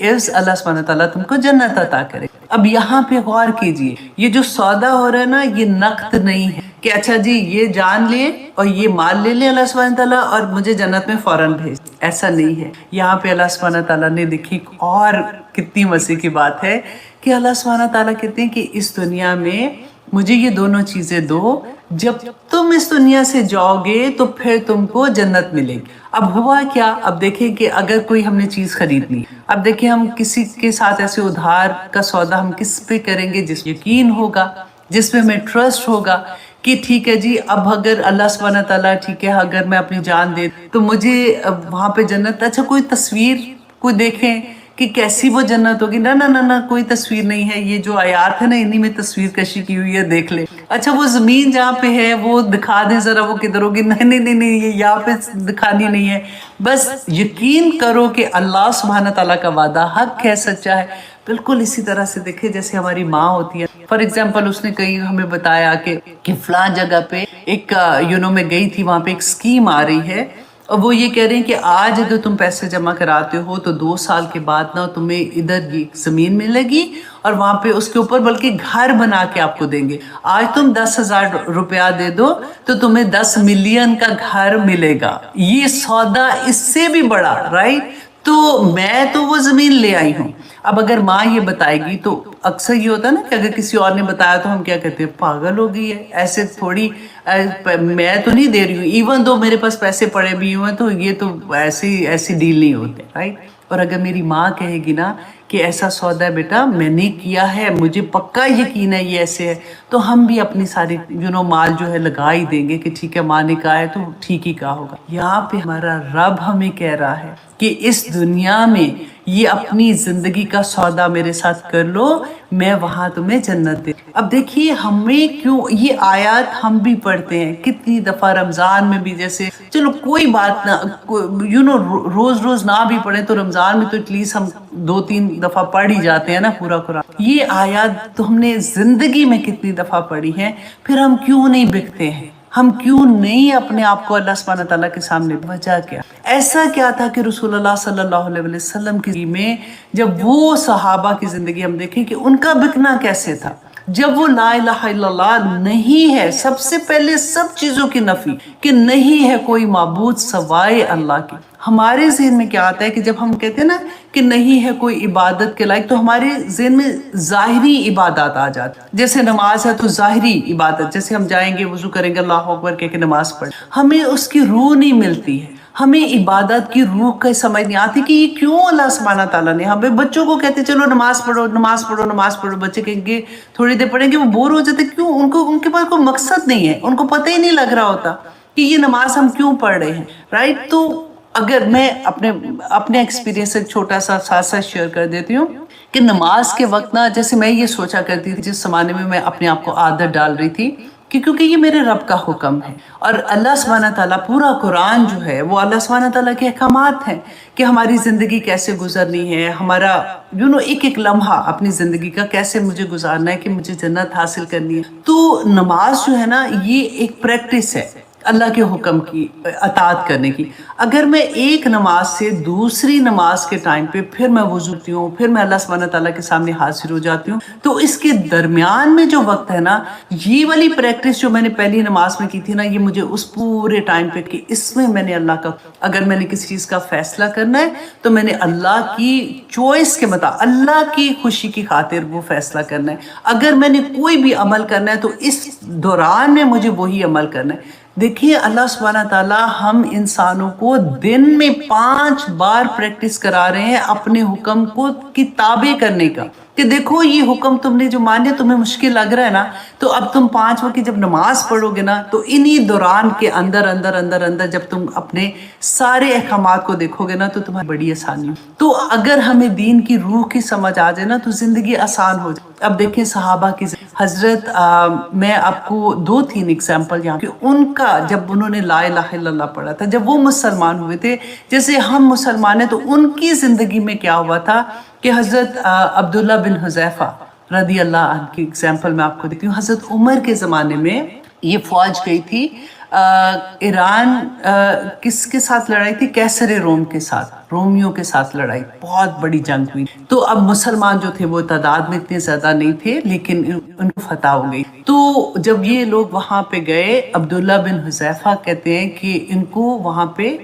عوض اللہ سبحانہ تعالیٰ تم کو جنت عطا کرے. اب یہاں پہ غور کیجئے، یہ جو سودا ہو رہا ہے نا، یہ نقد نہیں ہے کہ اچھا جی یہ جان لے اور یہ مال لے لے اللہ سبحانہ تعالیٰ اور مجھے جنت میں فوراً بھیج. ایسا نہیں ہے. یہاں پہ اللہ سبحانہ تعالیٰ نے دیکھی اور کتنی مسیح کی بات ہے کہ اللہ سبحانہ تعالیٰ کہتے ہیں کہ اس دنیا میں مجھے یہ دونوں چیزیں دو، جب تم اس دنیا سے جاؤ گے تو پھر تم کو جنت ملے گی. اب ہوا کیا؟ اب دیکھیں کہ اگر کوئی ہم نے چیز خریدنی، اب دیکھیں ہم کسی کے ساتھ ایسے ادھار کا سودا ہم کس پہ کریں گے؟ جس یقین ہوگا، جس پہ ہمیں ٹرسٹ ہوگا کہ ٹھیک ہے جی اب اگر اللہ سبحانہ تعالیٰ ٹھیک ہے اگر میں اپنی جان دے تو مجھے وہاں پہ جنت. اچھا کوئی تصویر کوئی دیکھیں کہ کیسی وہ جنت ہوگی؟ نہ کوئی تصویر نہیں ہے. یہ جو آیات ہے نا انہی میں تصویر کشی کی ہوئی ہے، دیکھ لیں. اچھا وہ زمین جہاں پہ ہے وہ دکھا دیں ذرا وہ کدھر ہوگی؟ نہیں یہ یہاں پہ دکھانی نہیں ہے. بس یقین کرو کہ اللہ سبحانہ تعالیٰ کا وعدہ حق ہے، سچا ہے. بالکل اسی طرح سے دیکھیں جیسے ہماری ماں ہوتی ہے. فار ایگزامپل اس نے کہیں ہمیں بتایا کہ فلاں جگہ پہ ایک میں گئی تھی، وہاں پہ ایک اسکیم آ رہی ہے اور وہ یہ کہہ رہے ہیں کہ آج اگر تم پیسے جمع کراتے ہو تو 2 سال کے بعد نا تمہیں ادھر یہ زمین ملے گی اور وہاں پہ اس کے اوپر بلکہ گھر بنا کے آپ کو دیں گے. آج تم 10,000 روپیہ دے دو تو تمہیں 10 ملین کا گھر ملے گا. یہ سودا اس سے بھی بڑا، رائٹ؟ تو میں تو وہ زمین لے آئی ہوں. اب اگر ماں یہ بتائے گی تو اکثر یہ ہوتا ہے نا کہ اگر کسی اور نے بتایا تو ہم کیا کہتے ہیں؟ پاگل ہو گئی ہے، ایسے تھوڑی، میں تو نہیں دے رہی ہوں، ایون دو میرے پاس پیسے پڑے بھی ہوئے تو یہ تو ایسی ڈیل نہیں ہوتے، رائٹ؟ اور اگر میری ماں کہے گی نا کہ ایسا سودا ہے بیٹا میں نے کیا ہے، مجھے پکا یقین ہے یہ ایسے ہے، تو ہم بھی اپنی ساری مال جو ہے لگا ہی دیں گے کہ ٹھیک ہے ماں نے کہا ہے تو ٹھیک ہی کہا ہوگا. یہاں پہ ہمارا رب ہمیں کہہ رہا ہے کہ اس دنیا میں یہ اپنی زندگی کا سودا میرے ساتھ کر لو، میں وہاں تمہیں جنت دے. اب دیکھیے ہمیں کیوں یہ آیات ہم بھی پڑھتے ہیں کتنی دفعہ رمضان میں بھی، جیسے چلو کوئی بات نہ روز نہ بھی پڑھیں تو رمضان میں تو ایٹ لیسٹ ہم 2-3 دفعہ پڑھ ہی جاتے ہیں نا پورا قرآن. یہ آیات تو ہم نے زندگی میں کتنی دفعہ پڑھی ہیں، پھر ہم کیوں نہیں بکتے ہیں؟ ہم کیوں نہیں اپنے آپ کو اللہ سبحانہ تعالیٰ کے سامنے؟ وجہ کیا؟ ایسا کیا تھا کہ رسول اللہ صلی اللہ علیہ وسلم کی میں جب وہ صحابہ کی زندگی ہم دیکھیں کہ ان کا بکنا کیسے تھا، جب وہ لا الہ الا اللہ نہیں ہے، سب سے پہلے سب چیزوں کی نفی کہ نہیں ہے کوئی معبود سوائے اللہ کی. ہمارے ذہن میں کیا آتا ہے کہ جب ہم کہتے ہیں نا کہ نہیں ہے کوئی عبادت کے لائق تو ہمارے ذہن میں ظاہری عبادات آ جاتی. جیسے نماز ہے تو ظاہری عبادت، جیسے ہم جائیں گے وضو کریں گے اللہ اکبر کہہ کے نماز پڑھ، ہمیں اس کی روح نہیں ملتی ہے. ہمیں عبادت کی روح کا سمجھ نہیں آتی کہ یہ کیوں اللہ سبحانہ تعالیٰ نے ہمیں بچوں کو کہتے چلو نماز پڑھو، بچے کہیں گے تھوڑی دیر پڑھیں گے وہ بور ہو جاتے. کیوں؟ ان کے پاس کوئی مقصد نہیں ہے، ان کو پتہ ہی نہیں لگ رہا ہوتا کہ یہ نماز ہم کیوں پڑھ رہے ہیں، رائٹ؟ تو اگر میں اپنے ایکسپیرینس سے چھوٹا سا شیئر کر دیتی ہوں کہ نماز کے وقت نا جیسے میں یہ سوچا کرتی تھی جس زمانے میں اپنے آپ کو عادت ڈال رہی تھی کہ کیونکہ یہ میرے رب کا حکم ہے اور اللہ سبحانہ تعالیٰ پورا قرآن جو ہے وہ اللہ سبحانہ تعالیٰ کے احکامات ہیں کہ ہماری زندگی کیسے گزرنی ہے، ہمارا ایک لمحہ اپنی زندگی کا کیسے مجھے گزارنا ہے کہ مجھے جنت حاصل کرنی ہے. تو نماز جو ہے نا یہ ایک پریکٹس ہے اللہ کے حکم کی اطاعت کرنے کی. اگر میں ایک نماز سے دوسری نماز کے ٹائم پہ پھر میں وضو کرتی ہوں، پھر میں اللہ سبحانہ تعالیٰ کے سامنے حاضر ہو جاتی ہوں، تو اس کے درمیان میں جو وقت ہے نا، یہ والی پریکٹس جو میں نے پہلی نماز میں کی تھی نا، یہ مجھے اس پورے ٹائم پہ کہ اس میں میں نے اللہ کا، اگر میں نے کسی چیز کا فیصلہ کرنا ہے تو میں نے اللہ کی چوائس کے مطابق، اللہ کی خوشی کی خاطر وہ فیصلہ کرنا ہے. اگر میں نے کوئی بھی عمل کرنا ہے تو اس دوران میں مجھے وہی عمل کرنا ہے. دیکھیے اللہ سبحانہ تعالیٰ ہم انسانوں کو دن میں 5 بار پریکٹس کرا رہے ہیں اپنے حکم کو کی تابع کرنے کا، کہ دیکھو یہ حکم تم نے جو مانے، تمہیں مشکل لگ رہا ہے نا، تو اب تم 5 وقت کی جب نماز پڑھو گے نا، تو انہی دوران کے اندر اندر اندر اندر جب تم اپنے سارے احکامات کو دیکھو گے نا، تو تمہیں بڑی آسانی ہو. تو اگر ہمیں دین کی روح کی سمجھ آ جائے نا، تو زندگی آسان ہو جائے. اب دیکھیں صحابہ کی حضرت میں آپ کو 2-3 ایگزامپل یہاں کہ ان کا جب انہوں نے لا الہ الا اللہ پڑھا تھا، جب وہ مسلمان ہوئے تھے، جیسے ہم مسلمان ہیں، تو ان کی زندگی میں کیا ہوا تھا کہ حضرت عبداللہ بن حذیفہ رضی اللہ عنہ کی ایگزامپل میں آپ کو دیتی ہوں. حضرت عمر کے زمانے میں یہ فوج گئی تھی ایران، کس کے ساتھ لڑائی تھی؟ کیسر روم کے ساتھ، رومیوں کے ساتھ لڑائی، بہت بڑی جنگ ہوئی. تو اب مسلمان جو تھے وہ تعداد میں اتنے زیادہ نہیں تھے، لیکن ان کو فتح ہو گئی. تو جب یہ لوگ وہاں پہ گئے، عبداللہ بن حذیفہ کہتے ہیں کہ ان کو وہاں پہ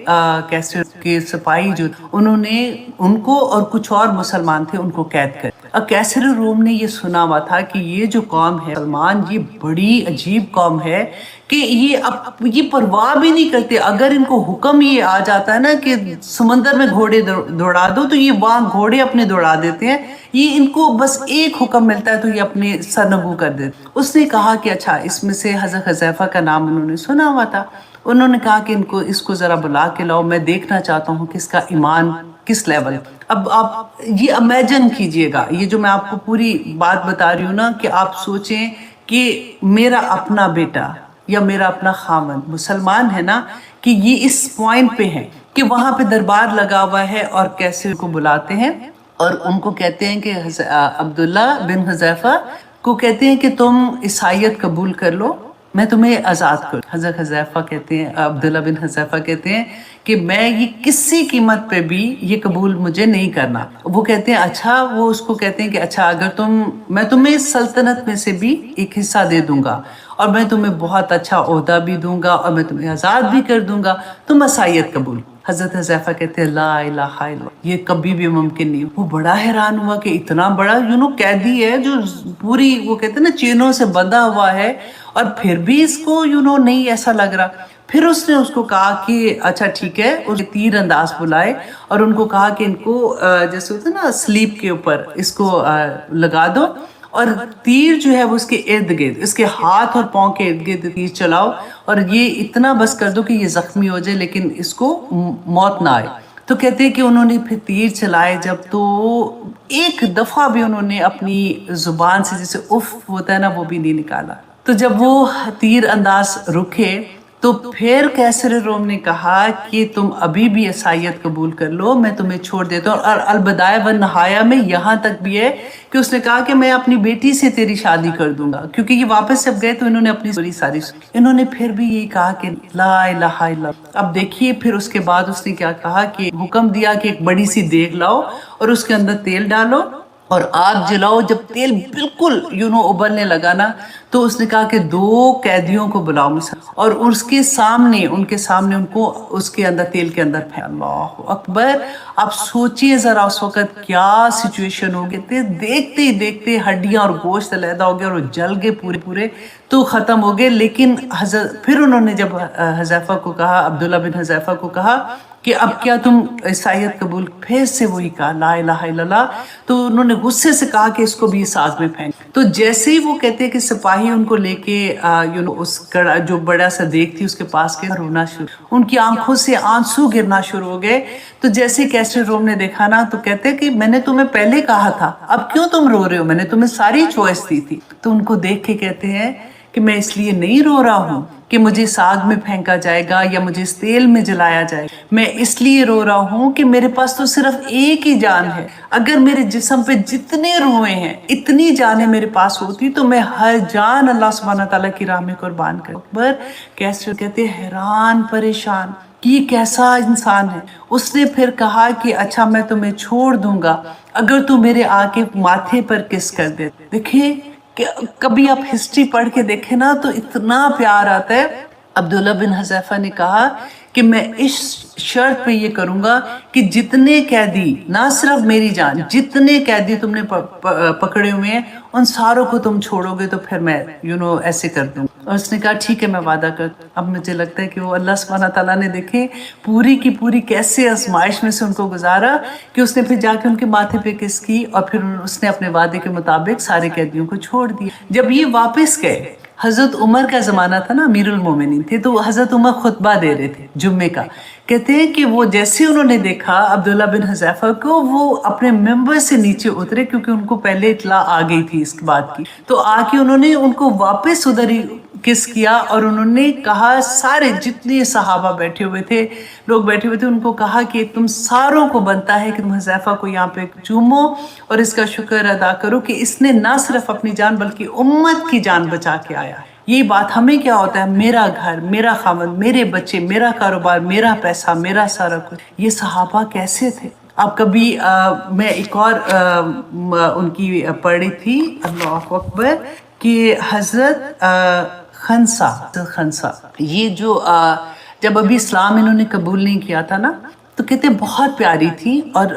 کیسر کے سپاہی جو انہوں نے ان کو اور کچھ اور مسلمان تھے ان کو قید کر. اب کیسر روم نے یہ سنا ہوا تھا کہ یہ جو قوم ہے مسلمان، یہ بڑی عجیب قوم ہے کہ یہ پرواہ بھی نہیں کرتے. اگر ان کو حکم یہ آ جاتا ہے نا کہ سمندر میں گھوڑے دوڑا دو، تو یہ وہاں گھوڑے اپنے دوڑا دیتے ہیں. یہ ان کو بس ایک حکم ملتا ہے تو یہ اپنے سرنگو کر دیتے. اس نے کہا کہ اچھا، اس میں سے حضرت حذیفہ کا نام انہوں نے سنا ہوا تھا. انہوں نے کہا کہ اس کو ذرا بلا کے لاؤ، میں دیکھنا چاہتا ہوں کہ اس کا ایمان کس لیول. اب آپ یہ امیجن کیجئے گا، یہ جو میں آپ کو پوری بات بتا رہی ہوں نا، کہ آپ سوچیں کہ میرا اپنا بیٹا یا میرا اپنا خامن مسلمان ہے نا، کہ یہ اس پوائنٹ پہ ہے کہ وہاں پہ دربار لگا ہوا ہے اور کیسے کو بلاتے ہیں اور ان کو کہتے ہیں کہ عبداللہ بن حذیفہ کو کہتے ہیں کہ تم عیسائیت قبول کر لو، میں تمہیں آزاد کروں. حضرت حذیفہ کہتے ہیں، عبداللہ بن حذیفہ کہتے ہیں کہ میں یہ کسی قیمت پہ بھی یہ قبول مجھے نہیں کرنا. وہ کہتے ہیں اچھا، وہ اس کو کہتے ہیں کہ اچھا، اگر میں تمہیں سلطنت میں سے بھی ایک حصہ دے دوں گا، اور میں تمہیں بہت اچھا عہدہ بھی دوں گا، اور میں تمہیں آزاد بھی کر دوں گا، تم عیسائیت قبول. حضرت حذیفہ کہتے ہیں لا الہ الا اللہ، یہ کبھی بھی ممکن نہیں. وہ بڑا حیران ہوا کہ اتنا بڑا قیدی ہے جو پوری، وہ کہتے ہیں نا، چینوں سے بندھا ہوا ہے، اور پھر بھی اس کو نہیں ایسا لگ رہا. پھر اس نے اس کو کہا کہ اچھا ٹھیک ہے، اس تیر انداز بلائے اور ان کو کہا کہ ان کو جیسے ہوتا ہے نا سلیپ کے اوپر اس کو لگا دو، اور تیر جو ہے وہ اس کے ارد گرد، اس کے ہاتھ اور پاؤں کے ارد گرد تیر چلاؤ، اور یہ اتنا بس کر دو کہ یہ زخمی ہو جائے لیکن اس کو موت نہ آئے. تو کہتے ہیں کہ انہوں نے پھر تیر چلائے جب، تو ایک دفعہ بھی انہوں نے اپنی زبان سے جیسے اف ہوتا ہے نا وہ بھی نہیں نکالا. تو جب وہ تیر انداز رکے تو پھر کیسر روم نے کہا کہ تم ابھی بھی عیسائیت قبول کر لو، میں تمہیں چھوڑ دیتا ہوں. اور البدایہ والنہایہ میں یہاں تک بھی ہے کہ اس نے کہا کہ میں اپنی بیٹی سے تیری شادی کر دوں گا، کیونکہ یہ واپس جب گئے تو انہوں نے اپنی ساری انہوں نے پھر بھی یہی کہا کہ لا الہ الا اللہ. اب دیکھیے پھر اس کے بعد اس نے کیا کہا کہ حکم دیا کہ ایک بڑی سی دیگ لاؤ اور اس کے اندر تیل ڈالو اور آگ جلاؤ. جب تیل بالکل ابلنے لگا نا، تو اس نے کہا کہ 2 قیدیوں کو بلاؤ اور اس کے سامنے ان کو اس کے اندر تیل کے اندر پھینک. اللہ اکبر. آپ سوچئے ذرا اس وقت کیا سچویشن ہوگی. دیکھتے ہی دیکھتے ہڈیاں اور گوشت علیحدہ ہو گیا اور جل گئے پورے تو ختم ہو گئے. لیکن پھر انہوں نے جب حذیفہ کو کہا، عبداللہ بن حذیفہ کو کہا کہ اب کیا تم عیسائیت قبول، پھر سے وہی کہا لا الہ الا اللہ. تو انہوں نے غصے سے کہا کہ اس کو بھی اس آگ میں پھینک. تو جیسے ہی وہ کہتے ہیں کہ سپاہی ان کو لے کے اس کڑا جو بڑا سا دیگ تھی اس کے پاس کے رونا شروع، ان کی آنکھوں سے آنسو گرنا شروع ہو گئے. تو جیسے کیسر روم نے دیکھا نا، تو کہتے کہ میں نے تمہیں پہلے کہا تھا، اب کیوں تم رو رہے ہو، میں نے تمہیں ساری چوائس دی تھی. تو ان کو دیکھ کے کہتے ہیں کہ میں اس لیے نہیں رو رہا ہوں کہ مجھے اس آگ میں پھینکا جائے گا یا مجھے اس تیل میں جلایا جائے گا، میں اس لیے رو رہا ہوں کہ میرے پاس تو صرف ایک ہی جان ہے، اگر میرے جسم پہ جتنے روحیں ہیں اتنی جانیں میرے پاس ہوتی تو میں ہر جان اللہ سبحانہ تعالیٰ کی راہ میں قربان کر اکبر کیسے کہتے حیران پریشان کہ یہ کیسا انسان ہے۔ اس نے پھر کہا کہ اچھا میں تمہیں چھوڑ دوں گا اگر تو میرے آ کے ماتھے پر کس کر دے۔ دیکھیں کہ کبھی آپ ہسٹری پڑھ کے دیکھیں نا تو اتنا پیار آتا ہے۔ عبداللہ بن حذیفہ نے کہا کہ میں اس شرط پہ یہ کروں گا کہ جتنے قیدی، نہ صرف میری جان، جتنے قیدی تم نے پکڑے ہوئے ہیں ان ساروں کو تم چھوڑو گے تو پھر میں ایسے کر دوں۔ اور اس نے کہا ٹھیک ہے میں وعدہ کرتا ہوں۔ اب مجھے لگتا ہے کہ وہ اللہ سبحانہ تعالیٰ نے دیکھیں پوری کی پوری کیسے آزمائش میں سے ان کو گزارا کہ اس نے پھر جا کے ان کے ماتھے پہ کس کی اور پھر اس نے اپنے وعدے کے مطابق سارے قیدیوں کو چھوڑ دیا۔ جب یہ واپس گئے، حضرت عمر کا زمانہ تھا نا، امیر المومنین تھے، تو حضرت عمر خطبہ دے رہے تھے جمعے کا۔ کہتے ہیں کہ وہ جیسے انہوں نے دیکھا عبداللہ بن حذیفہ کو، وہ اپنے ممبر سے نیچے اترے کیونکہ ان کو پہلے اطلاع آ گئی تھی اس بات کی، تو آ کے انہوں نے ان کو واپس ادھر ہی کس کیا اور انہوں نے کہا سارے جتنے صحابہ بیٹھے ہوئے تھے، لوگ بیٹھے ہوئے تھے، ان کو کہا کہ تم ساروں کو بنتا ہے کہ تم حذیفہ کو یہاں پہ چومو اور اس کا شکر ادا کرو کہ اس نے نہ صرف اپنی جان بلکہ امت کی جان بچا کے آیا ہے۔ یہ بات ہمیں کیا ہوتا ہے، میرا گھر، میرا خاوند، میرے بچے، میرا کاروبار، میرا پیسہ، میرا سارا کچھ۔ یہ صحابہ کیسے تھے؟ اب کبھی میں ایک اور ان کی پڑھی تھی، اللہ اکبر، کہ حضرت خنسا یہ جو جب ابھی اسلام انہوں نے قبول نہیں کیا تھا نا، تو کہتے بہت پیاری تھی اور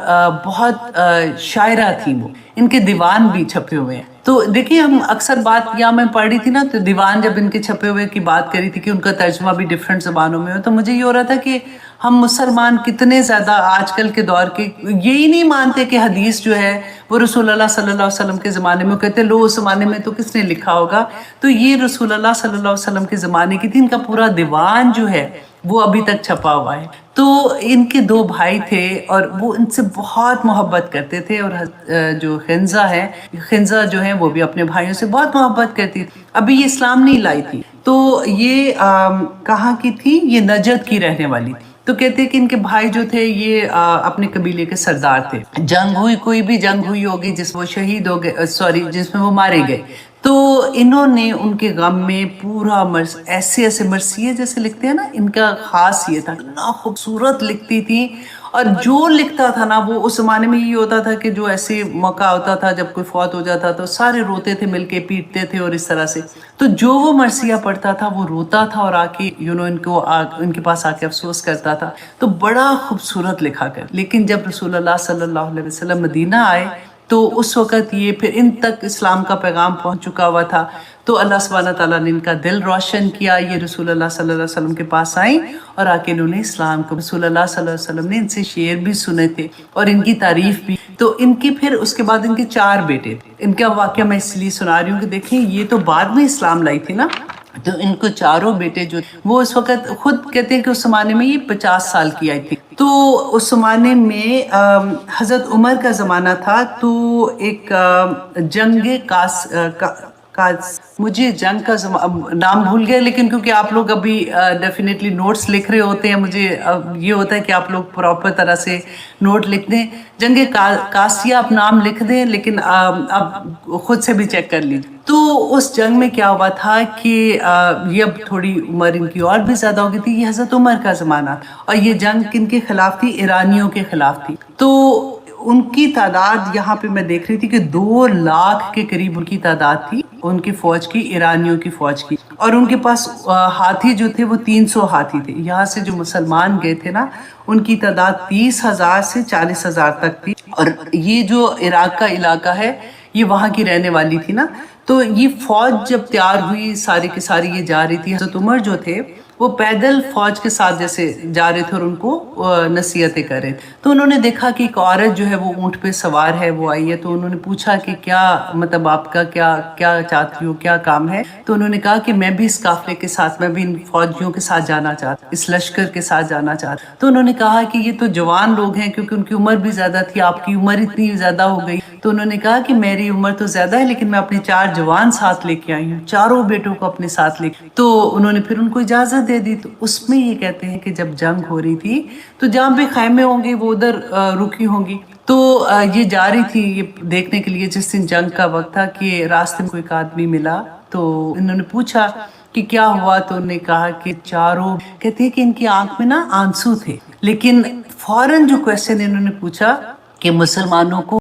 بہت شاعرہ تھی، وہ ان کے دیوان بھی چھپے ہوئے ہیں۔ تو دیکھیے ہم اکثر بات یہاں میں پڑھ رہی تھی نا، تو دیوان جب ان کے چھپے ہوئے کی بات کری تھی کہ ان کا ترجمہ بھی ڈیفرنٹ زبانوں میں ہو، تو مجھے یہ ہو رہا تھا کہ ہم مسلمان کتنے زیادہ آج کل کے دور کے یہی نہیں مانتے کہ حدیث جو ہے وہ رسول اللہ صلی اللہ علیہ وسلم کے زمانے میں، کہتے لو اس زمانے میں تو کس نے لکھا ہوگا، تو یہ رسول اللہ صلی اللہ علیہ وسلم کے زمانے کی تھی۔ ان کا پورا دیوان جو ہے وہ ابھی تک چھپا ہوا ہے۔ تو ان کے دو بھائی تھے اور وہ ان سے بہت محبت کرتے تھے، اور جو خنزہ جو ہے وہ بھی اپنے بھائیوں سے بہت محبت کرتی تھی۔ ابھی یہ اسلام نہیں لائی تھی، تو یہ کہاں کی تھی، یہ نجد کی رہنے والی تھی۔ تو کہتے کہ ان کے بھائی جو تھے یہ اپنے قبیلے کے سردار تھے، جنگ ہوئی، کوئی بھی جنگ ہوئی ہوگی جس میں وہ شہید ہو گئے، جس میں وہ مارے گئے، تو انہوں نے ان کے غم میں پورا ایسے مرثیے جیسے لکھتے ہیں نا، ان کا خاص یہ تھا، اتنا خوبصورت لکھتی تھی، اور جو لکھتا تھا نا وہ اس زمانے میں یہ ہوتا تھا کہ جو ایسے موقع ہوتا تھا جب کوئی فوت ہو جاتا تو سارے روتے تھے، مل کے پیٹتے تھے اور اس طرح سے، تو جو وہ مرثیہ پڑھتا تھا وہ روتا تھا اور آ کے ان کے پاس آ کے افسوس کرتا تھا، تو بڑا خوبصورت لکھا کر۔ لیکن جب رسول اللہ صلی اللہ علیہ وسلم مدینہ آئے تو اس وقت یہ پھر ان تک اسلام کا پیغام پہنچ چکا ہوا تھا، تو اللہ سبحانہ تعالیٰ نے ان کا دل روشن کیا، یہ رسول اللہ صلی اللہ علیہ وسلم کے پاس آئیں اور آ کے انہوں نے اسلام کو، رسول اللہ صلی اللہ علیہ وسلم نے ان سے شعر بھی سنے تھے اور ان کی تعریف بھی۔ تو ان کے پھر اس کے بعد ان کے 4 بیٹے تھے۔ ان کا واقعہ میں اس لیے سنا رہی ہوں کہ دیکھیں یہ تو بعد میں اسلام لائی تھی نا، تو ان کو 4 بیٹے جو وہ اس وقت خود کہتے ہیں کہ اس زمانے میں یہ 50 سال کی آئی تھی، تو اس زمانے میں حضرت عمر کا زمانہ تھا، تو ایک جنگ مجھے جنگ کا نام بھول گیا، لیکن کیونکہ آپ لوگ ابھی ڈیفینیٹلی نوٹس لکھ رہے ہوتے ہیں، مجھے یہ ہوتا ہے کہ آپ لوگ پراپر طرح سے نوٹ لکھ دیں، جنگ قاسیہ آپ نام لکھ دیں، لیکن آپ خود سے بھی چیک کر لیجیے۔ تو اس جنگ میں کیا ہوا تھا کہ یہ اب تھوڑی عمر ان کی اور بھی زیادہ ہو گئی تھی، یہ حضرت عمر کا زمانہ، اور یہ جنگ کن کے خلاف تھی، ایرانیوں کے خلاف تھی۔ تو ان کی تعداد یہاں پہ میں دیکھ رہی تھی کہ 2 لاکھ کے قریب ان کی تعداد تھی، ان کی فوج کی، ایرانیوں کی فوج کی، اور ان کے پاس ہاتھی جو تھے وہ 300 ہاتھی تھے۔ یہاں سے جو مسلمان گئے تھے نا، ان کی تعداد 30,000 سے 40,000 تک تھی، اور یہ جو عراق کا علاقہ ہے یہ وہاں کی رہنے والی تھی نا، تو یہ فوج جب تیار ہوئی ساری کی ساری یہ جا رہی تھی، حضرت عمر جو تھے وہ پیدل فوج کے ساتھ جیسے جا رہے تھے اور ان کو نصیحتیں کر رہے، تو انہوں نے دیکھا کہ ایک عورت جو ہے وہ اونٹ پہ سوار ہے، وہ آئی ہے، تو انہوں نے پوچھا کہ کیا مطلب آپ کا کیا چاہتی ہو، کیا کام ہے؟ تو انہوں نے کہا کہ میں بھی اس قافلے کے ساتھ، میں بھی ان فوجیوں کے ساتھ جانا چاہتا، اس لشکر کے ساتھ جانا چاہتا۔ تو انہوں نے کہا کہ یہ تو جوان لوگ ہیں، کیونکہ ان کی عمر بھی زیادہ تھی، آپ کی عمر اتنی زیادہ ہو گئی، تو انہوں نے کہا کہ میری عمر تو زیادہ ہے لیکن میں اپنے 4 جوان ساتھ لے کے آئی ہوں، چاروں بیٹوں کو اپنے ساتھ لے کے، تو انہوں نے پھر ان کو اجازت دے دی۔ تو اس میں یہ کہتے ہیں کہ جب جنگ ہو رہی تھی تو جہاں بھی خیمے ہوں گے وہ ادھر رکی ہوں گی، تو یہ جا رہی تھی یہ دیکھنے کے لیے جس دن جنگ کا وقت تھا کہ راستے میں کوئی ایک آدمی ملا، تو انہوں نے پوچھا کہ کیا ہوا، تو انہوں نے کہا کہ چاروں کہتے ہیں کہ ان کی آنکھ میں نا آنسو تھے، لیکن فوراً جو کویسچن انہوں نے پوچھا کہ مسلمانوں کو